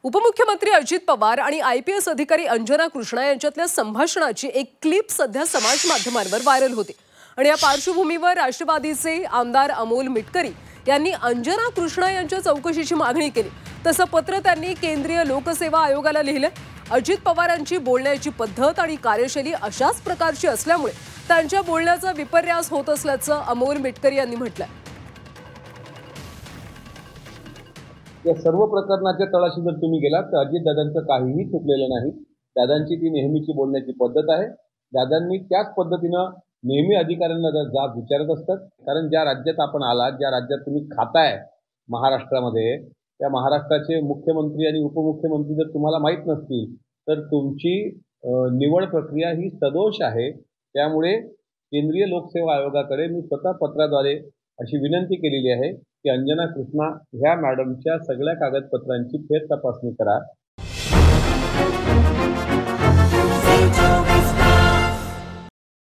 उपमुख्यमंत्री अजित पवार आणि IPS अधिकारी अंजना कृष्णा यांच्यातल्या संभाषणाची एक क्लिप सध्या समाज माध्यमांवर व्हायरल होते आणि या पार्श्वभूमीवर राष्ट्रवादीचे आमदार अमोल मिटकरी यांनी अंजना कृष्णा यांच्या चौकशीची मागणी केली। तसं पत्र त्यांनी केंद्रीय लोकसेवा आयोगाला लिहिलं। अजित पवारांची बोलण्याची पद्धत आणि कार्यशैली अशाच प्रकारची असल्यामुळे त्यांच्या बोलण्याचा विपर्यास होत असल्याचं अमोल मिटकरी यांनी म्हटलं। या सर्व प्रकरणाच्या तळाशी जर तुम्ही गेलात तर अजितदादांचं काहीही चुकलेलं नाही। दादांची ती नेहमीची बोलण्याची पद्धत आहे। दादांनी त्याच पद्धतीनं नेहमी अधिकाऱ्यांना जाब विचारत असतात। कारण ज्या राज्यात आपण आलात, ज्या राज्यात तुम्ही खाताय महाराष्ट्रामध्ये, त्या महाराष्ट्राचे मुख्यमंत्री आणि उपमुख्यमंत्री जर तुम्हाला माहीत नसतील तर तुमची निवड प्रक्रिया ही सदोष आहे। त्यामुळे केंद्रीय लोकसेवा आयोगाकडे मी स्वतः पत्राद्वारे अशी विनंती केलेली आहे की अंजना कृष्णा ह्या मॅडमच्या सगळ्या कागदपत्रांची फेर तपासणी करा।